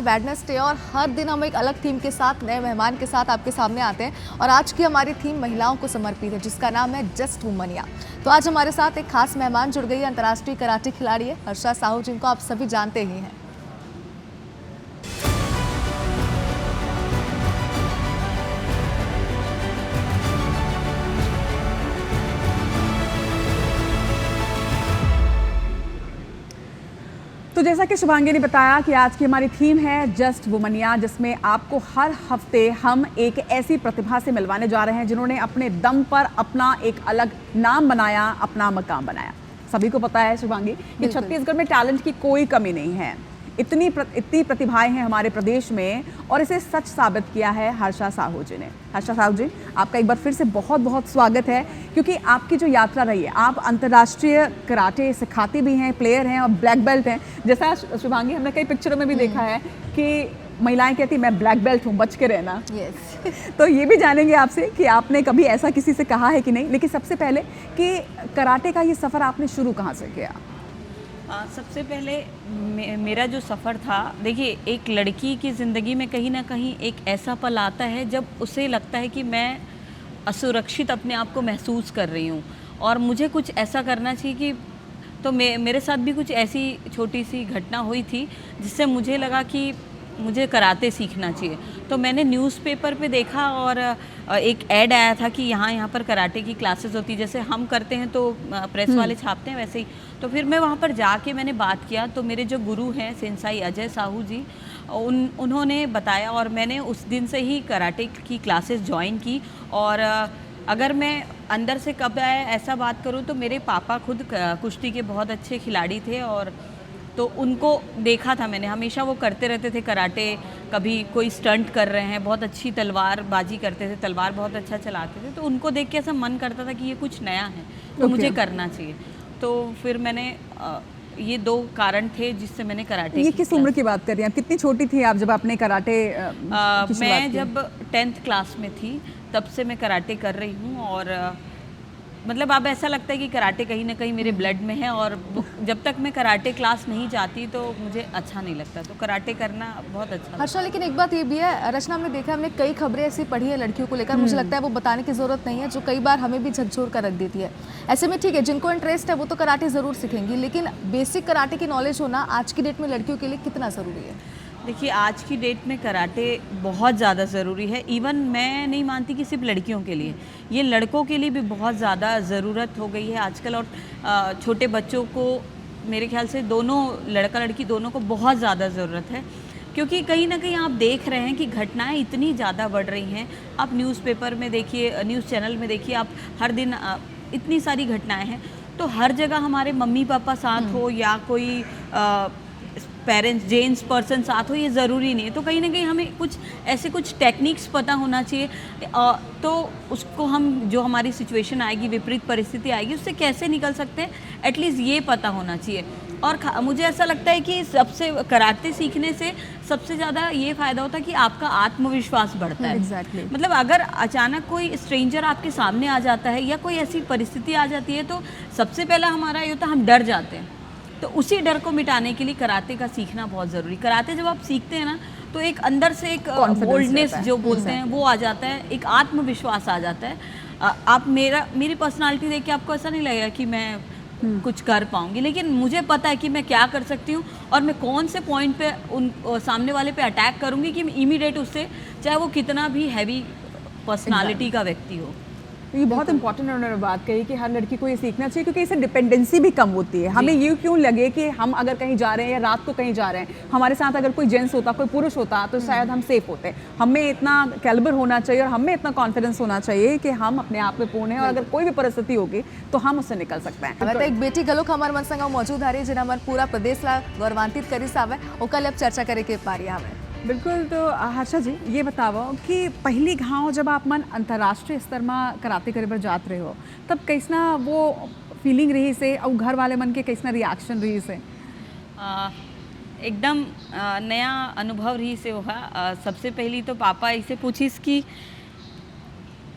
Wednesday और हर दिन हम एक अलग थीम के साथ, नए मेहमान के साथ आपके सामने आते हैं। और आज की हमारी थीम महिलाओं को समर्पित है, जिसका नाम है जस्ट वुमनिया। तो आज हमारे साथ एक खास मेहमान जुड़ गई है, अंतर्राष्ट्रीय कराटे खिलाड़ी है हर्षा साहू, जिनको आप सभी जानते ही हैं। तो जैसा कि शुभांगी ने बताया कि आज की हमारी थीम है जस्ट वुमनिया, जिसमें आपको हर हफ्ते हम एक ऐसी प्रतिभा से मिलवाने जा रहे हैं जिन्होंने अपने दम पर अपना एक अलग नाम बनाया, अपना मकाम बनाया। सभी को पता है शुभांगी कि छत्तीसगढ़ में टैलेंट की कोई कमी नहीं है। इतनी प्रतिभाएं हैं हमारे प्रदेश में और इसे सच साबित किया है हर्षा साहू जी ने। हर्षा साहू जी, आपका एक बार फिर से बहुत बहुत स्वागत है, क्योंकि आपकी जो यात्रा रही है, आप अंतर्राष्ट्रीय कराटे सिखाते भी हैं, प्लेयर हैं और ब्लैक बेल्ट हैं। जैसा शुभांगी हमने कई पिक्चरों में भी देखा है कि महिलाएं कहती मैं ब्लैक बेल्ट हूँ, बच के रहना। तो ये भी जानेंगे आपसे कि आपने कभी ऐसा किसी से कहा है कि नहीं। लेकिन सबसे पहले कि कराटे का ये सफ़र आपने शुरू कहाँ से किया? सबसे पहले मेरा जो सफ़र था, देखिए एक लड़की की ज़िंदगी में कहीं ना कहीं एक ऐसा पल आता है जब उसे लगता है कि मैं असुरक्षित अपने आप को महसूस कर रही हूँ और मुझे कुछ ऐसा करना चाहिए कि तो मेरे साथ भी कुछ ऐसी छोटी सी घटना हुई थी जिससे मुझे लगा कि मुझे कराटे सीखना चाहिए। तो मैंने न्यूज़पेपर पे देखा और एक ऐड आया था कि यहाँ पर कराटे की क्लासेस होती है, जैसे हम करते हैं तो प्रेस वाले छापते हैं वैसे ही। तो फिर मैं वहाँ पर जाके मैंने बात किया, तो मेरे जो गुरु हैं सेंसाई अजय साहू जी, उन्होंने बताया और मैंने उस दिन से ही कराटे की क्लासेस ज्वाइन की। और अगर मैं अंदर से कब आए ऐसा बात करूँ तो मेरे पापा खुद कुश्ती के बहुत अच्छे खिलाड़ी थे और तो उनको देखा था मैंने, हमेशा वो करते रहते थे कराटे। कभी कोई स्टंट कर रहे हैं, बहुत अच्छी तलवारबाजी करते थे, तलवार बहुत अच्छा चलाते थे, तो उनको देख के ऐसा मन करता था कि ये कुछ नया है तो मुझे करना चाहिए। तो फिर मैंने ये दो कारण थे जिससे मैंने कराटे। ये किस उम्र की बात कर रही हैं आप? कितनी छोटी थी आप जब आपने कराटे मैं जब 10th क्लास में थी तब से मैं कराटे कर रही हूँ। और मतलब अब ऐसा लगता है कि कराटे कहीं ना कहीं मेरे ब्लड में है और जब तक मैं कराटे क्लास नहीं जाती तो मुझे अच्छा नहीं लगता, तो कराटे करना बहुत अच्छा। हर्षा, लेकिन एक बात ये भी है, रचना, हमने देखा, हमने कई खबरें ऐसी पढ़ी है लड़कियों को लेकर, मुझे लगता है वो बताने की ज़रूरत नहीं है, जो कई बार हमें भी झकझोर कर रख देती है। ऐसे में ठीक है, जिनको इंटरेस्ट है वो तो कराटे ज़रूर सीखेंगी, लेकिन बेसिक कराटे की नॉलेज होना आज की डेट में लड़कियों के लिए कितना ज़रूरी है? देखिए आज की डेट में कराटे बहुत ज़्यादा ज़रूरी है। इवन मैं नहीं मानती कि सिर्फ लड़कियों के लिए, ये लड़कों के लिए भी बहुत ज़्यादा ज़रूरत हो गई है आजकल। और छोटे बच्चों को, मेरे ख्याल से दोनों, लड़का लड़की दोनों को बहुत ज़्यादा ज़रूरत है, क्योंकि कहीं ना कहीं आप देख रहे हैं कि घटनाएं इतनी ज़्यादा बढ़ रही हैं। आप न्यूज़पेपर में देखिए, न्यूज़ चैनल में देखिए, आप हर दिन इतनी सारी घटनाएँ हैं। तो हर जगह हमारे मम्मी पापा साथ हो या कोई पेरेंट्स, जेंट्स पर्सन साथ हो, ये ज़रूरी नहीं है। तो कहीं ना कहीं हमें कुछ ऐसे कुछ टेक्निक्स पता होना चाहिए, तो उसको हम, जो हमारी सिचुएशन आएगी, विपरीत परिस्थिति आएगी, उससे कैसे निकल सकते हैं, एटलीस्ट ये पता होना चाहिए। और मुझे ऐसा लगता है कि सबसे कराटे सीखने से सबसे ज़्यादा ये फ़ायदा होता है कि आपका आत्मविश्वास बढ़ता है। Exactly. मतलब अगर अचानक कोई स्ट्रेंजर आपके सामने आ जाता है या कोई ऐसी परिस्थिति आ जाती है तो सबसे पहला हमारा ये होता है, हम डर जाते हैं। तो उसी डर को मिटाने के लिए कराटे का सीखना बहुत ज़रूरी। कराटे जब आप सीखते हैं ना तो एक अंदर से एक बोल्डनेस जो बोलते हैं वो आ जाता है, एक आत्मविश्वास आ जाता है। आप मेरी पर्सनालिटी देख के आपको ऐसा नहीं लगेगा कि मैं कुछ कर पाऊंगी, लेकिन मुझे पता है कि मैं क्या कर सकती हूँ और मैं कौन से पॉइंट पे उन सामने वाले पे अटैक करूँगी कि इमीडिएट उससे, चाहे वो कितना भी हैवी पर्सनालिटी का व्यक्ति हो। ये बहुत इंपॉर्टेंट उन्होंने बात कही कि हर लड़की को ये सीखना चाहिए, क्योंकि इससे डिपेंडेंसी भी कम होती है। हमें ये क्यों लगे कि हम अगर कहीं जा रहे हैं या रात को कहीं जा रहे हैं, हमारे साथ अगर कोई जेंट्स होता, कोई पुरुष होता, तो शायद हम सेफ होते। हमें इतना कैलिबर होना चाहिए और हमें इतना कॉन्फिडेंस होना चाहिए कि हम अपने आप में पूर्ण हैं और अगर कोई भी परिस्थिति होगी तो हम उससे निकल सकते हैं। तो एक बेटी गलोक हमारे मन संग मौजूद आ रही है, जिन्हें हमारे पूरा प्रदेश ला गौरवान्वित करी सावे, ओकर अब चर्चा करे के पारी आवे। बिल्कुल। तो हर्षा जी, ये बताओ कि पहली घाव जब आप मन अंतर्राष्ट्रीय स्तर में कराटे करे बर जात रहे हो, तब कैसना वो फीलिंग रही से और घर वाले मन के कैसना रिएक्शन रही से? एकदम नया अनुभव रही से हुआ। सबसे पहली तो पापा ऐसे पूछिस कि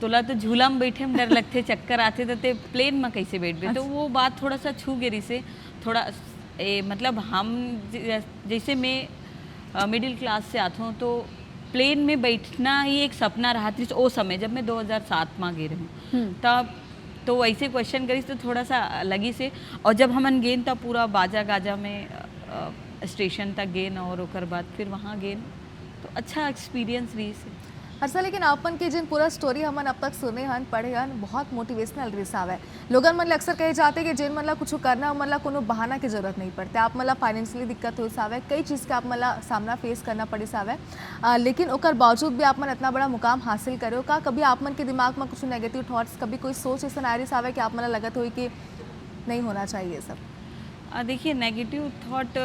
तोला तो झूला में बैठे में डर लगते, चक्कर आते, तो ते प्लेन में कैसे बैठ गए? तो वो बात थोड़ा सा छू गई से, थोड़ा मतलब हम जैसे मैं मिडिल क्लास से आती हूँ, तो प्लेन में बैठना ही एक सपना रहा थी वो समय जब मैं 2007 में गई रही तब। तो वैसे क्वेश्चन करी तो थोड़ा सा लगी से, और जब हमन गेन तब पूरा बाजा गाजा में स्टेशन तक गेन और ओकर बाद फिर वहाँ गेन, तो अच्छा एक्सपीरियंस रही से। अच्छा, लेकिन आपन के जिन पूरा स्टोरी हमन अब तक सुने हन पढ़े हन बहुत मोटिवेशनल रिसाव है। लोगन मन अक्सर कहे जाते कि जिन मतलब कुछ करना मतलब कोनो बहाना की जरूरत नहीं पड़ते। आप मतलब फाइनेंशियली दिक्कत हो सावे, कई चीज़ का आप मतलब सामना फेस करना पड़ी सावे, लेकिन ओकर बावजूद भी आप मन इतना बड़ा मुकाम हासिल करो का कभी आप मन के दिमाग में कुछ नेगेटिव थॉट्स, कभी कोई सोच ऐसा आ रही सावे कि आप मतलब लगत हुई कि नहीं होना चाहिए सब? देखिए नेगेटिव थॉट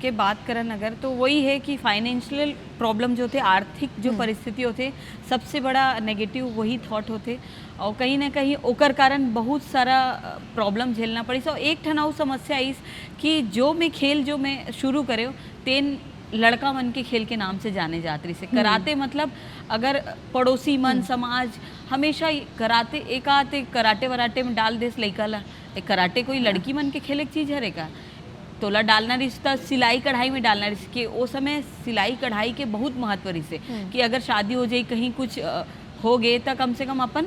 के बात करन अगर तो वही है कि फाइनेंशियल प्रॉब्लम जो थे, आर्थिक जो परिस्थिति होते, सबसे बड़ा नेगेटिव वही थॉट होते, और कहीं ना कहीं ओकर कारण बहुत सारा प्रॉब्लम झेलना पड़ी। सो एक ठनाऊ समस्या इस कि जो मैं खेल जो मैं शुरू करे तेन लड़का मन के खेल के नाम से जाने जाते से कराते, मतलब अगर पड़ोसी मन समाज हमेशा कराते एक आते कराटे वराटे में डाल देस लइका ला, कराटे कोई लड़की मन के खेल एक चीज़ है का तोला डालना रिश्ता सिलाई कढ़ाई में डालना रिश्ते के वो समय सिलाई कढ़ाई के बहुत महत्व रिश्ते कि अगर शादी हो जाए कहीं कुछ हो गए तो कम से कम अपन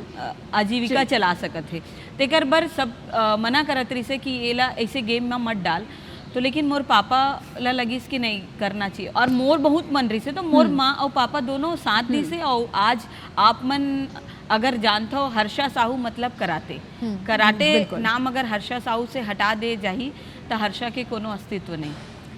आजीविका चला सकत है। तेकर बर सब मना करत रही से कि ये ला ऐसे गेम में मत डाल, तो लेकिन मोर पापा ला लगिस कि नहीं करना चाहिए, और मोर बहुत मन रही से, तो मोर माँ और पापा दोनों साथ दी से। और आज आप मन अगर जानते हो हर्षा साहू मतलब कराटे नाम अगर हर्षा साहू से हटा दे जाही तो हर्षा के कोनो अस्तित्व नहीं।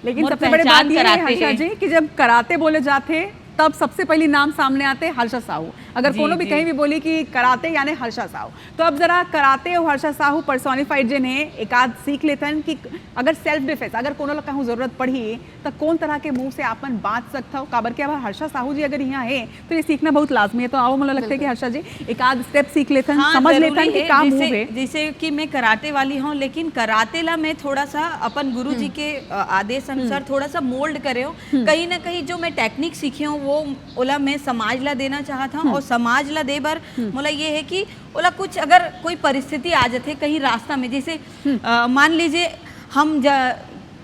लेकिन सबसे बड़ी बात ये है हर्षा जी कि जब कराटे बोले जाते तब सबसे पहली नाम सामने आते हर्षा साहू। अगर कोनो भी कहीं भी बोली कि कराटे यानी हर्षा साहू, तो अब जरा कराटे और हर्षा साहू पर्सोनिफाइड जिन है एक आध सीख लेते हैं कि अगर सेल्फ डिफेंस अगर कोनो कहूँ जरूरत पड़ी तो कौन तरह के मुंह से आपन बात सकता हो। काबर के अब हर्षा साहू जी अगर यहाँ है तो ये सीखना बहुत लाजमी है। तो आओ मुझे लगता है कि हर्षा जी एक आध स्टेप सीख लेते हैं, समझ लेते हैं कि काम मुंह है। जैसे कि मैं कराटे वाली हूँ, लेकिन कराटे ला मैं थोड़ा सा अपन गुरु जी के आदेश अनुसार थोड़ा सा मोल्ड करे हूँ। कहीं ना कहीं जो मैं टेक्निक सीखे हूँ वो ओला मैं समाज ला देना चाहता हूँ, और समाज ला दे बर मोला ये है कि ओला कुछ अगर कोई परिस्थिति आ जाते कहीं रास्ता में, जैसे मान लीजिए हम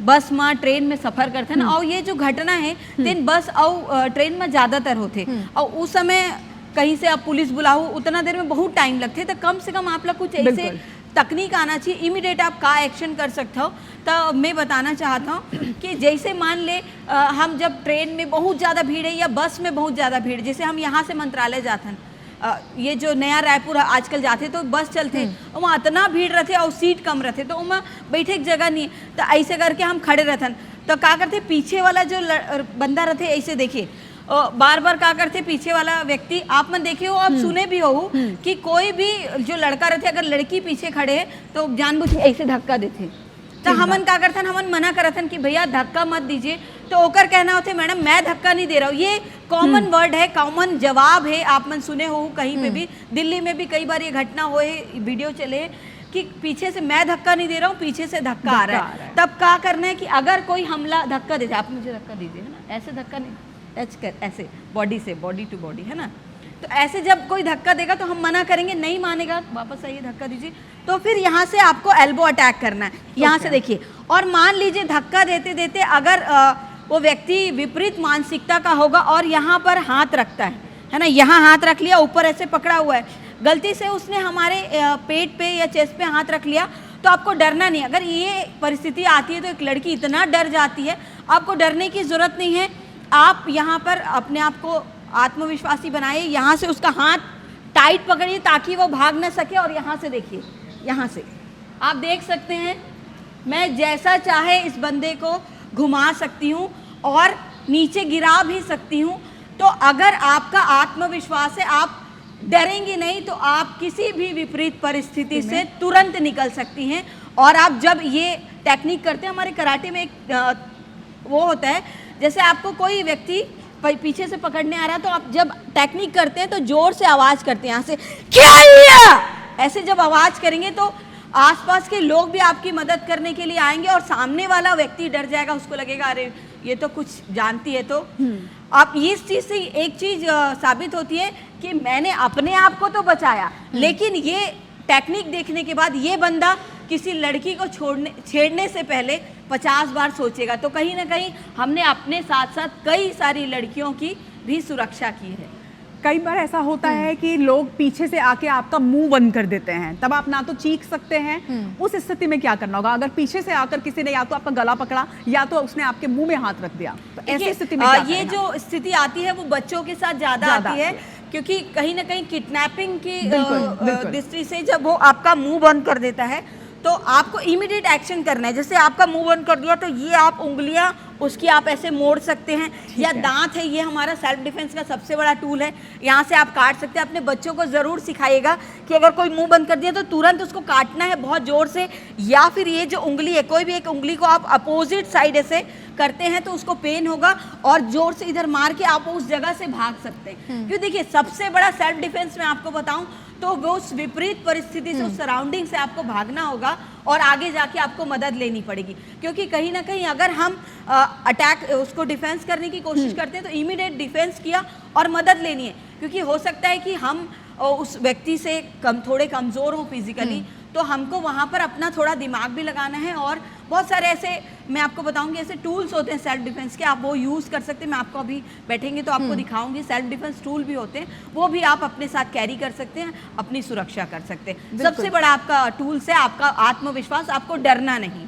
बस में ट्रेन में सफर करते हैं ना, और ये जो घटना है दिन बस और ट्रेन में ज्यादातर होते, और उस समय कहीं से आप पुलिस बुलाओ उतना देर में बहुत टाइम लगते, तो कम से कम आप लोग कुछ ऐसे तकनीक आना चाहिए इमीडिएट आप का एक्शन कर सकते हो। तो मैं बताना चाहता हूँ कि जैसे मान ले हम जब ट्रेन में बहुत ज़्यादा भीड़ है या बस में बहुत ज़्यादा भीड़, जैसे हम यहाँ से मंत्रालय जाते हैं, ये जो नया रायपुर आजकल जाते तो बस चलते और वहाँ इतना भीड़ रहते और सीट कम रहते, तो वहाँ बैठे की जगह नहीं, तो ऐसे करके हम खड़े रहते तो क्या करते पीछे वाला जो बंदा रहते ऐसे देखिए बार बार क्या करते पीछे वाला व्यक्ति, आप मन देखे हो आप सुने भी हो कि कोई भी जो लड़का रहते अगर लड़की पीछे खड़े है तो जानबूझ के ऐसे धक्का देते, तो हमन क्या करते हमन मना करते कि भैया धक्का मत दीजिए, तो ओकर कहना होते मैडम मैं धक्का नहीं दे रहा हूँ। ये कॉमन वर्ड है, कॉमन जवाब है, आप मन सुने हो कहीं पे भी, दिल्ली में भी कई बार ये घटना हो वीडियो चले कि पीछे से मैं धक्का नहीं दे रहा हूँ पीछे से धक्का आ रहा है। तब क्या करना है कि अगर कोई हमला धक्का देते आप मुझे धक्का दीजिए है ना, ऐसे धक्का नहीं टच कर, ऐसे बॉडी से बॉडी टू बॉडी है ना, तो ऐसे जब कोई धक्का देगा तो हम मना करेंगे, नहीं मानेगा वापस आइए धक्का दीजिए, तो फिर यहाँ से आपको एल्बो अटैक करना है, यहाँ से देखिए। और मान लीजिए धक्का देते देते अगर वो व्यक्ति विपरीत मानसिकता का होगा और यहाँ पर हाथ रखता है ना, यहाँ हाथ रख लिया ऊपर ऐसे पकड़ा हुआ है, गलती से उसने हमारे पेट पे या चेस्ट पे हाथ रख लिया, तो आपको डरना नहीं। अगर ये परिस्थिति आती है तो एक लड़की इतना डर जाती है, आपको डरने की जरूरत नहीं है। आप यहाँ पर अपने आप को आत्मविश्वासी बनाइए, यहाँ से उसका हाथ टाइट पकड़िए ताकि वो भाग ना सके, और यहाँ से देखिए, यहाँ से आप देख सकते हैं मैं जैसा चाहे इस बंदे को घुमा सकती हूँ और नीचे गिरा भी सकती हूँ। तो अगर आपका आत्मविश्वास है, आप डरेंगे नहीं, तो आप किसी भी विपरीत परिस्थिति से तुरंत निकल सकती हैं। और आप जब ये टेक्निक करते हैं, हमारे कराटे में एक वो होता है, जैसे आपको कोई व्यक्ति पीछे से पकड़ने आ रहा है तो आप जब टेक्निक करते हैं तो जोर से आवाज़ करते हैं, यहाँ से क्या लिया, ऐसे जब आवाज़ करेंगे तो आसपास के लोग भी आपकी मदद करने के लिए आएंगे, और सामने वाला व्यक्ति डर जाएगा, उसको लगेगा अरे ये तो कुछ जानती है। तो आप इस चीज़ से एक चीज़ साबित होती है कि मैंने अपने आप को तो बचाया, लेकिन ये टेक्निक देखने के बाद ये बंदा किसी लड़की को छेड़ने से पहले 50 बार सोचेगा। तो कहीं ना कहीं हमने अपने साथ साथ कई सारी लड़कियों की भी सुरक्षा की है। कई बार ऐसा होता है कि लोग पीछे से आके आपका मुंह बंद कर देते हैं, तब आप ना तो चीख सकते हैं, उस स्थिति में क्या करना होगा? अगर पीछे से आकर किसी ने या तो आपका गला पकड़ा या तो उसने आपके मुंह में हाथ रख दिया, तो ऐसी स्थिति में क्या ये जो स्थिति आती है वो बच्चों के साथ ज्यादा आती है, क्योंकि कहीं ना कहीं किडनैपिंग की दृष्टि से जब वो आपका मुंह बंद कर देता है तो आपको इमीडिएट एक्शन करना है। जैसे आपका मुंह बंद कर दिया तो ये आप उंगलियां उसकी आप ऐसे मोड़ सकते हैं, या दांत है, ये हमारा सेल्फ डिफेंस का सबसे बड़ा टूल है, यहाँ से आप काट सकते हैं। अपने बच्चों को ज़रूर सिखाइएगा कि अगर कोई मुंह बंद कर दिया तो तुरंत उसको काटना है बहुत ज़ोर से, या फिर ये जो उंगली है, कोई भी एक उंगली को आप अपोजिट साइड ऐसे करते हैं तो उसको पेन होगा, और जोर से इधर मार के आप उस जगह से भाग सकते हैं। क्यों, देखिए सबसे बड़ा सेल्फ डिफेंस मैं आपको बताऊं तो वो उस विपरीत परिस्थिति से, उस सराउंडिंग से आपको भागना होगा और आगे जाके आपको मदद लेनी पड़ेगी। क्योंकि कहीं ना कहीं अगर हम अटैक उसको डिफेंस करने की कोशिश करते हैं तो इमीडिएट डिफेंस किया और मदद लेनी है, क्योंकि हो सकता है कि हम उस व्यक्ति से थोड़े कमज़ोर हो फिजिकली, तो हमको वहाँ पर अपना थोड़ा दिमाग भी लगाना है। और बहुत सारे ऐसे मैं आपको बताऊंगी ऐसे टूल्स होते हैं सेल्फ डिफेंस के, आप वो यूज़ कर सकते हैं। मैं आपको अभी बैठेंगे तो आपको दिखाऊंगी, सेल्फ डिफेंस टूल भी होते हैं, वो भी आप अपने साथ कैरी कर सकते हैं, अपनी सुरक्षा कर सकते हैं। सबसे बड़ा आपका टूल्स है आपका आत्मविश्वास, आपको डरना नहीं।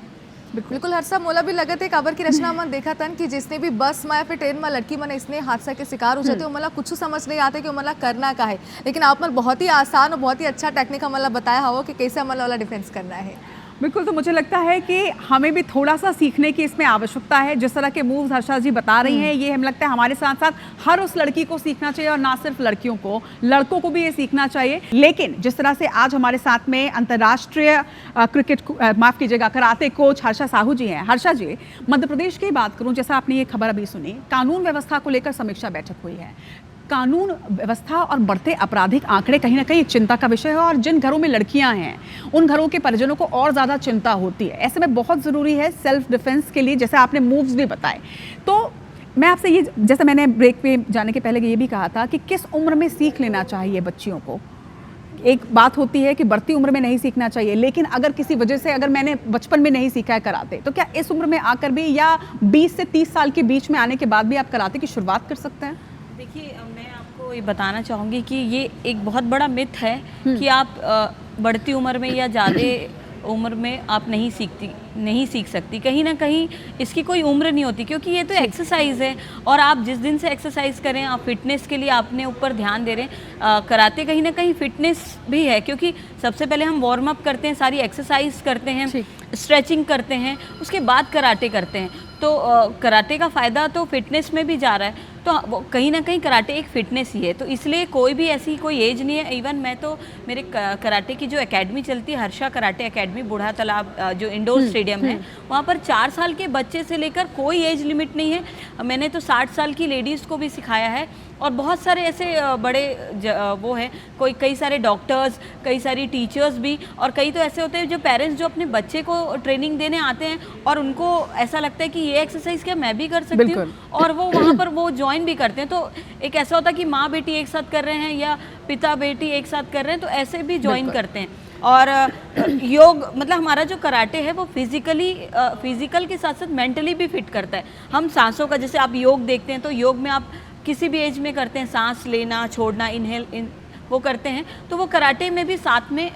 बिल्कुल हर्षा, मोला भी लगे थे खबर की रचना मन देखा था कि जिसने भी बस में या फिर ट्रेन में लड़की मन इसने हादसा के शिकार हो जाते हो, मतलब कुछ समझ नहीं आते कि मतलब करना का है, लेकिन आप मन बहुत ही आसान और बहुत ही अच्छा टेक्निक मतलब बताया हो कि कैसे मतलब वाला डिफेंस करना है। बिल्कुल, तो मुझे लगता है कि हमें भी थोड़ा सा सीखने की इसमें आवश्यकता है। जिस तरह के मूव्स हर्षा जी बता रही हैं, ये हमें लगता है हमारे साथ साथ हर उस लड़की को सीखना चाहिए, और ना सिर्फ लड़कियों को, लड़कों को भी ये सीखना चाहिए। लेकिन जिस तरह से आज हमारे साथ में अंतर्राष्ट्रीय क्रिकेट माफ कीजिएगा कराटे कोच हर्षा साहू जी हैं। हर्षा जी, मध्य प्रदेश की बात करूं, जैसा आपने ये खबर अभी सुनी, कानून व्यवस्था को लेकर समीक्षा बैठक हुई है। कानून व्यवस्था और बढ़ते आपराधिक आंकड़े कहीं ना कहीं चिंता का विषय है, और जिन घरों में लड़कियां हैं उन घरों के परिजनों को और ज़्यादा चिंता होती है। ऐसे में बहुत ज़रूरी है सेल्फ डिफेंस के लिए, जैसे आपने मूव्स भी बताए। तो मैं आपसे ये, जैसे मैंने ब्रेक पे जाने के पहले ये भी कहा था कि किस उम्र में सीख लेना चाहिए बच्चियों को। एक बात होती है कि बढ़ती उम्र में नहीं सीखना चाहिए, लेकिन अगर किसी वजह से अगर मैंने बचपन में नहीं सीखा है कराटे, तो क्या इस उम्र में आकर भी या 20 से 30 साल के बीच में आने के बाद भी आप कराटे की शुरुआत कर सकते हैं? देखिए, मैं आपको ये बताना चाहूँगी कि ये एक बहुत बड़ा मिथ है कि आप बढ़ती उम्र में या ज़्यादा उम्र में आप नहीं सीख सकती। कहीं ना कहीं इसकी कोई उम्र नहीं होती, क्योंकि ये तो एक्सरसाइज है, और आप जिस दिन से एक्सरसाइज करें, आप फिटनेस के लिए अपने ऊपर ध्यान दे रहे हैं। कराटे कहीं ना कहीं फिटनेस भी है, क्योंकि सबसे पहले हम वार्म अप करते हैं, सारी एक्सरसाइज करते हैं, स्ट्रेचिंग करते हैं, उसके बाद कराटे करते हैं। तो कराटे का फ़ायदा तो फिटनेस में भी जा रहा है, तो कहीं ना कहीं कराटे एक फ़िटनेस ही है। तो इसलिए कोई भी ऐसी कोई एज नहीं है। इवन मैं तो, मेरे कराटे की जो एकेडमी चलती है, हर्षा कराटे एकेडमी, बूढ़ा तालाब जो इंडोर स्टेडियम है, वहाँ पर 4 साल के बच्चे से लेकर कोई एज लिमिट नहीं है। मैंने तो 60 साल की लेडीज़ को भी सिखाया है, और बहुत सारे ऐसे बड़े वो है, कई सारे डॉक्टर्स, कई सारी टीचर्स भी, और कई तो ऐसे होते हैं जो पेरेंट्स जो अपने बच्चे को ट्रेनिंग देने आते हैं और उनको ऐसा लगता है कि ये एक्सरसाइज क्या मैं भी कर सकती हूँ, और वो वहाँ पर वो ज्वाइन भी करते हैं। तो एक ऐसा होता है कि माँ बेटी एक साथ कर रहे हैं या पिता बेटी एक साथ कर रहे हैं, तो ऐसे भी ज्वाइन करते हैं। और योग मतलब हमारा जो कराटे है वो फिजिकल के साथ साथ मेंटली भी फिट करता है। हम सांसों का, जैसे आप योग देखते हैं तो योग में आप किसी भी एज में करते हैं, सांस लेना छोड़ना, इनहेल वो करते हैं, तो वो कराटे में भी साथ में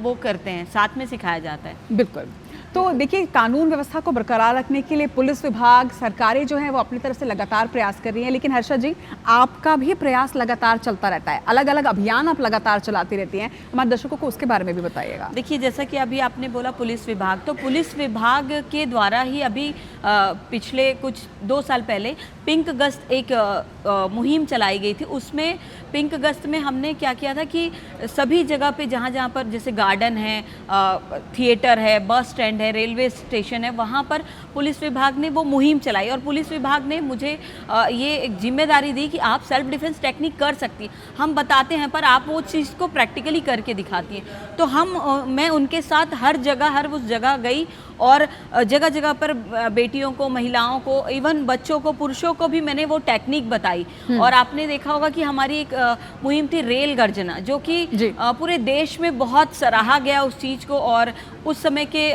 वो करते हैं, साथ में सिखाया जाता है। बिल्कुल। तो देखिए, कानून व्यवस्था को बरकरार रखने के लिए पुलिस विभाग, सरकारें जो हैं वो अपनी तरफ से लगातार प्रयास कर रही हैं, लेकिन हर्षा जी, आपका भी प्रयास लगातार चलता रहता है, अलग अलग अभियान आप लगातार चलाती रहती हैं। हमारे दर्शकों को उसके बारे में भी बताइएगा। देखिए, जैसा कि अभी आपने बोला पुलिस विभाग, तो पुलिस विभाग के द्वारा ही अभी पिछले कुछ 2 साल पहले पिंक गश्त एक मुहिम चलाई गई थी। उसमें पिंक गश्त में हमने क्या किया था कि सभी जगह पे जहाँ पर जैसे गार्डन है, थिएटर है, बस स्टैंड है, रेलवे स्टेशन है, वहाँ पर पुलिस विभाग ने वो मुहिम चलाई, और पुलिस विभाग ने मुझे ये एक जिम्मेदारी दी कि आप सेल्फ डिफेंस टेक्निक कर सकती हैं। हम बताते हैं पर आप वो चीज़ को प्रैक्टिकली करके दिखाती हैं। तो मैं उनके साथ हर उस जगह गई, और जगह जगह पर बेटियों को, महिलाओं को, इवन बच्चों को, पुरुषों को भी मैंने वो टेक्निक बताई। और आपने देखा होगा कि हमारी एक मुहिम थी रेल गर्जना, जो कि पूरे देश में बहुत सराहा गया उस चीज़ को, और उस समय के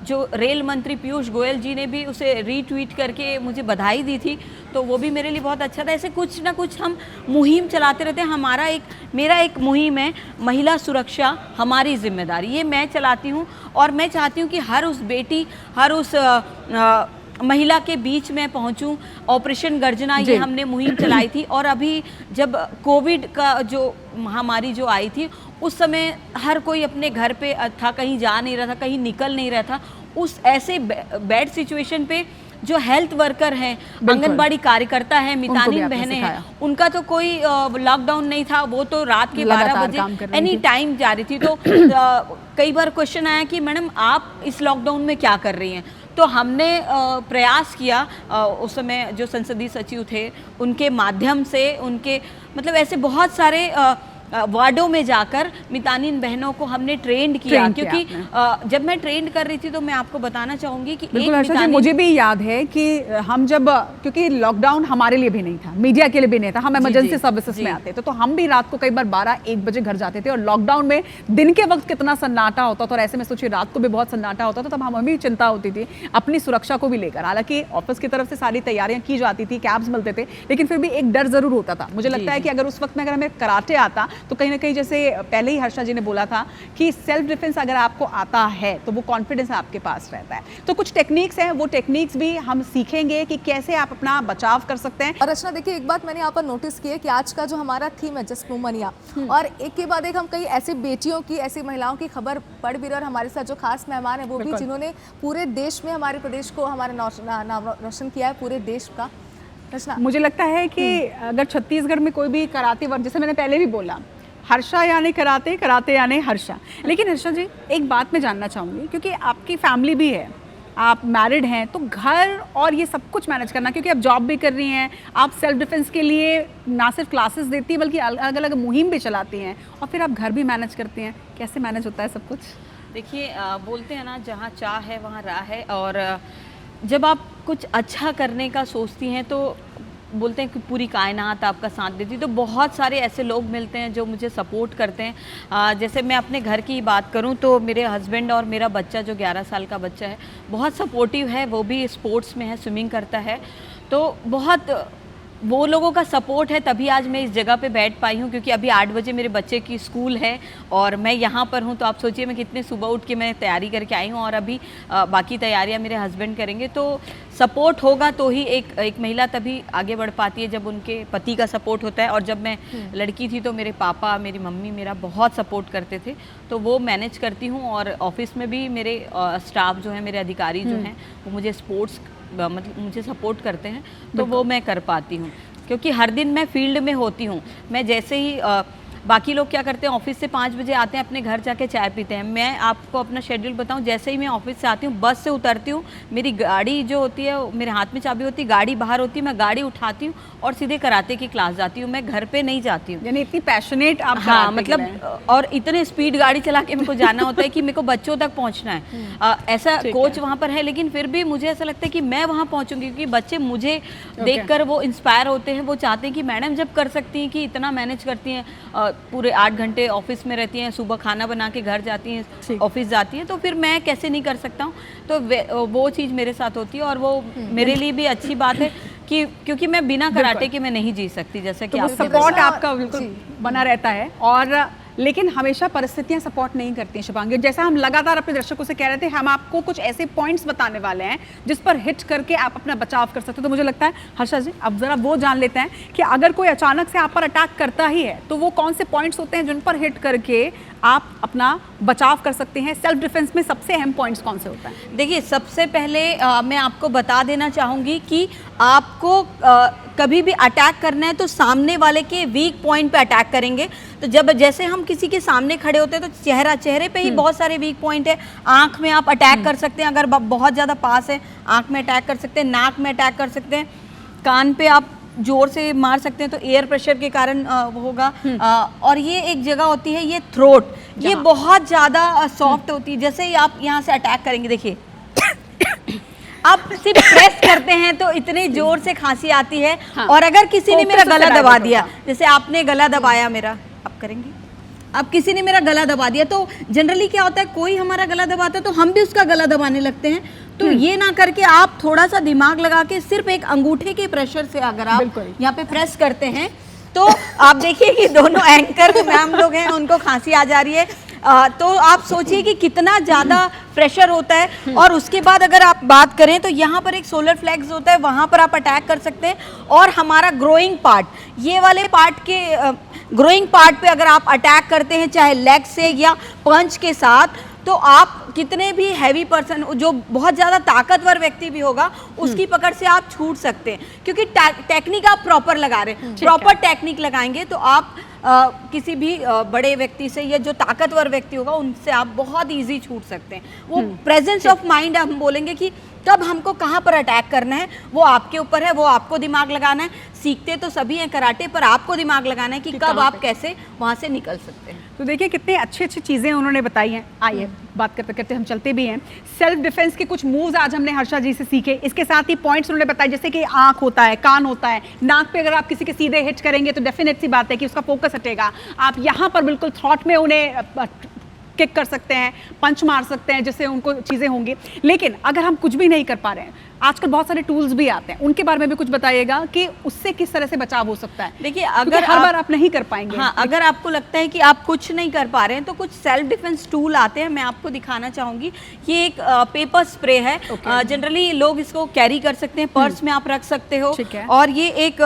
जो रेल मंत्री पीयूष गोयल जी ने भी उसे रीट्वीट करके मुझे बधाई दी थी, तो वो भी मेरे लिए बहुत अच्छा था। ऐसे कुछ ना कुछ हम मुहिम चलाते रहते हैं। मेरा एक मुहिम है महिला सुरक्षा हमारी जिम्मेदारी, ये मैं चलाती हूँ और मैं चाहती हूँ कि हर उस बेटी, हर उस महिला के बीच में पहुंचूं। ऑपरेशन गर्जना ये हमने मुहिम चलाई थी, और अभी जब कोविड का जो महामारी जो आई थी उस समय हर कोई अपने घर पे था, कहीं जा नहीं रहा था, कहीं निकल नहीं रहा था। उस ऐसे बैड सिचुएशन पे जो हेल्थ वर्कर हैं, आंगनबाड़ी कार्यकर्ता हैं, मितानिन बहनें हैं, उनका तो कोई लॉकडाउन नहीं था, वो तो रात के 12 बजे एनी टाइम जा रही थी। तो कई बार क्वेश्चन आया कि मैडम आप इस लॉकडाउन में क्या कर रही हैं। तो हमने प्रयास किया, उस समय जो संसदीय सचिव थे उनके माध्यम से, उनके मतलब ऐसे बहुत सारे वार्डों में जाकर मितानिन बहनों को हमने ट्रेंड किया, क्योंकि जब मैं ट्रेंड कर रही थी तो मैं आपको बताना चाहूंगी कि बिल्कुल हर्षा जी, मुझे भी याद है कि हम जब, क्योंकि लॉकडाउन हमारे लिए भी नहीं था, मीडिया के लिए भी नहीं था, हम इमरजेंसी सर्विसेज में आते थे, तो हम भी रात को कई बार 12-1 बजे घर जाते थे। और लॉकडाउन में दिन के वक्त कितना सन्नाटा होता था, और ऐसे में सोचिए रात को भी बहुत सन्नाटा होता था, तब हमें भी चिंता होती थी अपनी सुरक्षा को भी लेकर। हालांकि ऑफिस की तरफ से सारी तैयारियां की जाती थी, कैब्स मिलते थे, लेकिन फिर भी एक डर जरूर होता था। मुझे लगता है कि अगर उस वक्त में अगर हमें कराटे आता तो कहीं ना कहीं, जैसे पहले ही हर्षा जी ने बोला था कि सेल्फ डिफेंस अगर आपको आता है तो वो कॉन्फिडेंस आपके पास रहता है। तो कुछ टेक्निक्स हैं, वो टेक्निक्स भी हम सीखेंगे कि कैसे आप अपना बचाव कर सकते हैं। और रचना देखिए, एक बात मैंने यहाँ पर नोटिस की है कि आज का जो हमारा थीम है जस्ट वुमनिया, और एक के बाद एक हम कई ऐसी बेटियों की, ऐसी महिलाओं की खबर पढ़ भी रहे, और हमारे साथ जो खास मेहमान है वो भी, जिन्होंने पूरे देश में हमारे प्रदेश को, हमारा नाम रोशन किया है पूरे देश का। रचना, मुझे लगता है कि अगर छत्तीसगढ़ में कोई भी कराटे वर्ग, जैसे मैंने पहले भी बोला, हर्षा यानी कराटे, कराटे यानी हर्षा। लेकिन हर्षा जी, एक बात मैं जानना चाहूँगी, क्योंकि आपकी फैमिली भी है, आप मैरिड हैं, तो घर और ये सब कुछ मैनेज करना, क्योंकि आप जॉब भी कर रही हैं, आप सेल्फ डिफेंस के लिए ना सिर्फ क्लासेस देती हैं बल्कि अलग अलग मुहिम भी चलाती हैं, और फिर आप घर भी मैनेज करती हैं। कैसे मैनेज होता है सब कुछ? देखिए, बोलते हैं ना, जहाँ चाह है वहाँ राह है, और जब आप कुछ अच्छा करने का सोचती हैं तो बोलते हैं कि पूरी कायनात आपका साथ देती है। तो बहुत सारे ऐसे लोग मिलते हैं जो मुझे सपोर्ट करते हैं। जैसे मैं अपने घर की बात करूं तो मेरे हस्बैंड और मेरा बच्चा जो 11 साल का बच्चा है बहुत सपोर्टिव है, वो भी स्पोर्ट्स में है, स्विमिंग करता है। तो बहुत वो लोगों का सपोर्ट है, तभी आज मैं इस जगह पे बैठ पाई हूँ, क्योंकि अभी 8 बजे मेरे बच्चे की स्कूल है और मैं यहाँ पर हूँ। तो आप सोचिए मैं कितने सुबह उठ के मैं तैयारी करके आई हूँ, और अभी बाकी तैयारियाँ मेरे हस्बैंड करेंगे। तो सपोर्ट होगा तो ही एक महिला तभी आगे बढ़ पाती है, जब उनके पति का सपोर्ट होता है। और जब मैं लड़की थी तो मेरे पापा, मेरी मम्मी मेरा बहुत सपोर्ट करते थे, तो वो मैनेज करती हूँ। और ऑफिस में भी मेरे स्टाफ जो है, मेरे अधिकारी जो हैं, वो मुझे स्पोर्ट्स मतलब मुझे सपोर्ट करते हैं, तो वो मैं कर पाती हूँ, क्योंकि हर दिन मैं फील्ड में होती हूँ। मैं जैसे ही बाकी लोग क्या करते हैं, ऑफिस से 5 बजे आते हैं, अपने घर जाके चाय पीते हैं। मैं आपको अपना शेड्यूल बताऊं, जैसे ही मैं ऑफिस से आती हूँ, बस से उतरती हूँ, मेरी गाड़ी जो होती है, मेरे हाथ में चाबी होती है, गाड़ी बाहर होती है, मैं गाड़ी उठाती हूँ और सीधे कराटे की क्लास जाती हूँ। मैं घर पे नहीं जाती हूँ। यानी इतनी पैशनेट आप? हाँ, मतलब और इतने स्पीड गाड़ी चला के मेरे को जाना होता है कि मेरे को बच्चों तक पहुँचना है। ऐसा कोच वहाँ पर है, लेकिन फिर भी मुझे ऐसा लगता है कि मैं वहाँ पहुँचूंगी, क्योंकि बच्चे मुझे देखकर वो इंस्पायर होते हैं। वो चाहते हैं कि मैडम जब कर सकती हैं, कि इतना मैनेज करती हैं, पूरे 8 घंटे ऑफिस में रहती हैं, सुबह खाना बना के घर जाती हैं, ऑफिस जाती हैं, तो फिर मैं कैसे नहीं कर सकता हूँ। तो वो चीज़ मेरे साथ होती है, और वो मेरे लिए भी अच्छी बात है कि क्योंकि मैं बिना कराटे के मैं नहीं जी सकती, जैसे कि तो सपोर्ट आपका बिल्कुल बना रहता है। और लेकिन हमेशा परिस्थितियां सपोर्ट नहीं करती हैं शुभांगी। जैसा हम लगातार अपने दर्शकों से कह रहे थे, हम आपको कुछ ऐसे पॉइंट्स बताने वाले हैं जिस पर हिट करके आप अपना बचाव कर सकते हो। तो मुझे लगता है हर्षा जी, अब जरा वो जान लेते हैं कि अगर कोई अचानक से आप पर अटैक करता ही है तो वो कौन से पॉइंट्स होते हैं जिन पर हिट करके आप अपना बचाव कर सकते हैं। सेल्फ डिफेंस में सबसे अहम पॉइंट्स कौन से होता है? देखिए, सबसे पहले मैं आपको बता देना चाहूँगी कि आपको कभी भी अटैक करना है तो सामने वाले के वीक पॉइंट पे अटैक करेंगे। तो जब जैसे हम किसी के सामने खड़े होते हैं तो चेहरे पे ही बहुत सारे वीक पॉइंट है। आंख में आप अटैक कर सकते हैं, अगर बहुत ज़्यादा पास है आंख में अटैक कर सकते हैं, नाक में अटैक कर सकते हैं, कान पे आप जोर से मार सकते हैं तो एयर प्रेशर के कारण वो होगा। और ये एक जगह होती है, ये थ्रोट, ये बहुत ज़्यादा सॉफ्ट होती है। जैसे ही आप यहाँ से अटैक करेंगे, देखिए आप सिर्फ प्रेस करते हैं तो इतने जोर से खांसी आती है। हाँ। और अगर किसी ने मेरा गला दबा दिया, जैसे आपने गला दबाया मेरा, आप करेंगे, अब किसी ने मेरा गला दबा दिया, तो जनरली क्या होता है, कोई हमारा गला दबाता है तो हम भी उसका गला दबाने लगते हैं। तो ये ना करके आप थोड़ा सा दिमाग लगा के सिर्फ एक अंगूठे के प्रेशर से अगर आप यहाँ पे प्रेस करते हैं तो आप देखिए कि दोनों एंकर मैम लोग हैं उनको खांसी आ जा रही है। तो आप सोचिए कि कितना ज़्यादा प्रेशर होता है। और उसके बाद अगर आप बात करें तो यहाँ पर एक सोलर फ्लेक्स होता है, वहाँ पर आप अटैक कर सकते हैं। और हमारा ग्रोइंग पार्ट, ये वाले पार्ट के ग्रोइंग पार्ट पे अगर आप अटैक करते हैं चाहे लेग से या पंच के साथ, तो आप कितने भी हैवी पर्सन, जो बहुत ज़्यादा ताकतवर व्यक्ति भी होगा, उसकी पकड़ से आप छूट सकते हैं। क्योंकि टेक्निक आप प्रॉपर लगा रहे हैं, प्रॉपर टेक्निक लगाएंगे तो आप किसी भी बड़े व्यक्ति से या जो ताकतवर व्यक्ति होगा उनसे आप बहुत इजी छूट सकते हैं। वो प्रेजेंस ऑफ माइंड हम बोलेंगे कि कब हमको कहाँ पर अटैक करना है वो आपके ऊपर है, वो आपको दिमाग लगाना है। सीखते तो सभी हैं कराटे, पर आपको दिमाग लगाना है कि कब आप कैसे वहाँ से निकल सकते हैं। तो देखिए कितनी अच्छी अच्छी चीज़ें उन्होंने बताई हैं। आइए बात करते करते हम चलते भी हैं। सेल्फ डिफेंस के कुछ मूव्स आज हमने हर्षा जी से सीखे, इसके साथ ही पॉइंट्स उन्होंने बताए, जैसे कि आंख होता है, कान होता है, नाक पे अगर आप किसी के सीधे हिट करेंगे तो डेफिनेट सी बात है कि उसका फोकस हटेगा। आप यहाँ पर बिल्कुल थॉट में उन्हें किक कर सकते हैं, पंच मार सकते हैं, जिससे उनको चीज़ें होंगी। लेकिन अगर हम कुछ भी नहीं कर पा रहे हैं, आजकल बहुत सारे टूल्स भी आते हैं, उनके बारे में भी कुछ बताइएगा कि उससे किस तरह से बचाव हो सकता है। देखिए अगर हर बार आप नहीं कर पाएंगे। हाँ, अगर आपको लगता है कि आप कुछ नहीं कर पा रहे हैं तो कुछ सेल्फ डिफेंस टूल आते हैं, मैं आपको दिखाना चाहूंगी। ये एक पेपर स्प्रे है, जनरली लोग इसको कैरी कर सकते हैं, पर्स में आप रख सकते हो। और ये एक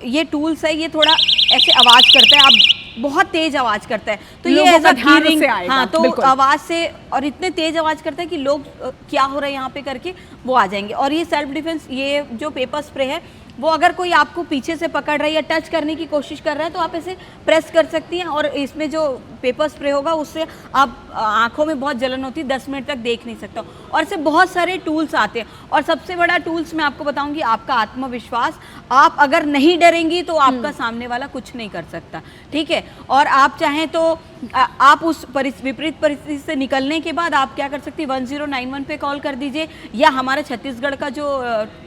ये टूल्स है, ये थोड़ा ऐसे आवाज करता है, आप बहुत तेज आवाज करता है, तो ये ऐसा हीरिंग, हाँ, तो आवाज से, और इतने तेज आवाज करता है कि लोग क्या हो रहा है यहाँ पे करके वो आ जाएंगे। और ये सेल्फ डिफेंस, ये जो पेपर स्प्रे है, वो अगर कोई आपको पीछे से पकड़ रहा है या टच करने की कोशिश कर रहा है तो आप ऐसे प्रेस कर सकती हैं, और इसमें जो पेपर स्प्रे होगा उससे आप आंखों में बहुत जलन होती है, 10 मिनट तक देख नहीं सकता। और ऐसे बहुत सारे टूल्स आते हैं। और सबसे बड़ा टूल्स मैं आपको बताऊंगी, आपका आत्मविश्वास। आप अगर नहीं डरेंगी तो आपका सामने वाला कुछ नहीं कर सकता, ठीक है। और आप चाहें तो आप उस विपरीत परिस्थिति से निकलने के बाद आप क्या कर सकती है, 1091 पे कॉल कर दीजिए, या हमारे छत्तीसगढ़ का जो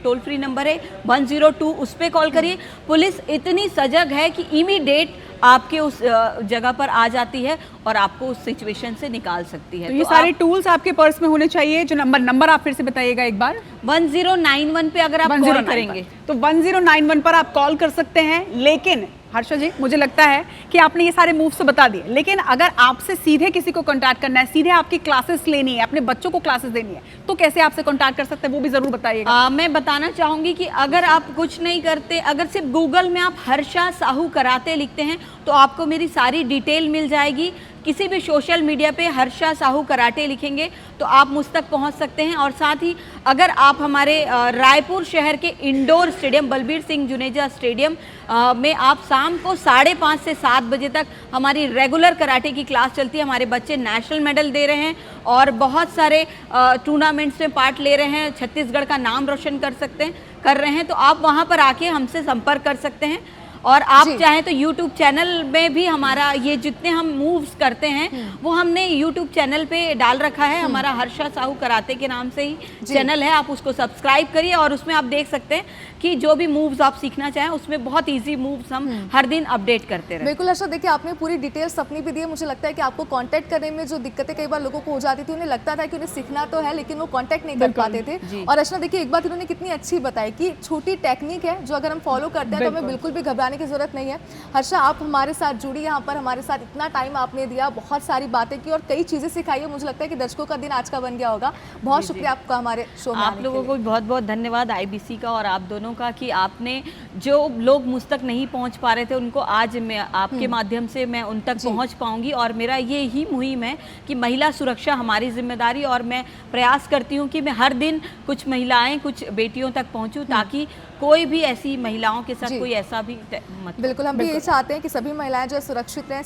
टोल फ्री नंबर है 102, उस पर कॉल करिए। पुलिस इतनी सजग है कि इमीडिएट आपके उस जगह पर आ जाती है और आपको उस सिचुएशन से निकाल सकती है। तो ये सारे टूल्स आपके पर्स में होने चाहिए। जो नंबर आप फिर से बताइएगा एक बार। 1091 पे अगर आप कॉल करेंगे तो 1091 पर आप कॉल कर सकते हैं। लेकिन हर्षा जी, मुझे लगता है कि आपने ये सारे मूव्स तो बता दिए, लेकिन अगर आपसे सीधे किसी को कांटेक्ट करना है, सीधे आपकी क्लासेस लेनी है, अपने बच्चों को क्लासेस देनी है, तो कैसे आपसे कांटेक्ट कर सकते हैं, वो भी जरूर बताइएगा। मैं बताना चाहूंगी कि अगर आप कुछ नहीं करते, अगर सिर्फ गूगल में आप हर्षा साहू कराटे लिखते हैं तो आपको मेरी सारी डिटेल मिल जाएगी। किसी भी सोशल मीडिया पे हर्षा साहू कराटे लिखेंगे तो आप मुझ तक पहुंच सकते हैं। और साथ ही अगर आप हमारे रायपुर शहर के indoor stadium, Balbir Singh Juneja stadium में आप शाम को 5:30 से 7 बजे तक हमारी रेगुलर कराटे की क्लास चलती है। हमारे बच्चे नेशनल मेडल दे रहे हैं और बहुत सारे टूर्नामेंट्स में पार्ट ले रहे हैं, छत्तीसगढ़ का नाम रोशन कर रहे हैं। तो आप वहाँ पर आके हमसे संपर्क कर सकते हैं। और आप चाहें तो YouTube चैनल में भी हमारा ये जितने हम मूव्स करते हैं वो हमने YouTube चैनल पे डाल रखा है। हमारा हर्षा साहू कराटे के नाम से ही चैनल है, आप उसको सब्सक्राइब करिए और उसमें आप देख सकते हैं कि जो भी मूव्स आप सीखना चाहें उसमें बहुत इजी मूव्स हम हर दिन अपडेट करते रहे। बिल्कुल हर्षा, देखिए आपने पूरी डिटेल्स अपनी भी दी है। मुझे लगता है कि आपको कांटेक्ट करने में जो दिक्कतें कई बार लोगों को हो जाती थी, उन्हें लगता था कि उन्हें सीखना तो है लेकिन वो कांटेक्ट नहीं कर पाते थे। और अर्चना देखिए एक बात इन्होंने कितनी अच्छी बताई कि छोटी टेक्निक है जो अगर हम फॉलो करते हैं तो हमें बिल्कुल भी घबराने की जरूरत नहीं है। हर्षा, आप हमारे साथ जुड़ी, यहाँ पर हमारे साथ इतना टाइम आपने दिया, बहुत सारी बातें की और कई चीजें सिखाई है। मुझे लगता है कि दर्शकों का दिन आज का बन गया होगा। बहुत शुक्रिया आपका हमारे शो में। आप लोगों को बहुत बहुत धन्यवाद IBC का और आप दोनों का कि आपने जो लोग मुझ तक नहीं पहुंच पा रहे थे उनको आज मैं आपके माध्यम से मैं उन तक पहुंच पाऊंगी। और मेरा ये ही मुहिम है कि महिला सुरक्षा हमारी जिम्मेदारी, और मैं प्रयास करती हूं कि मैं हर दिन कुछ महिलाएं, कुछ बेटियों तक पहुंचूं ताकि कोई भी ऐसी महिलाओं के साथ कोई ऐसा भी मत। बिल्कुल, हम भी यही चाहते हैं कि सभी महिलाएं जो सुरक्षित रहें,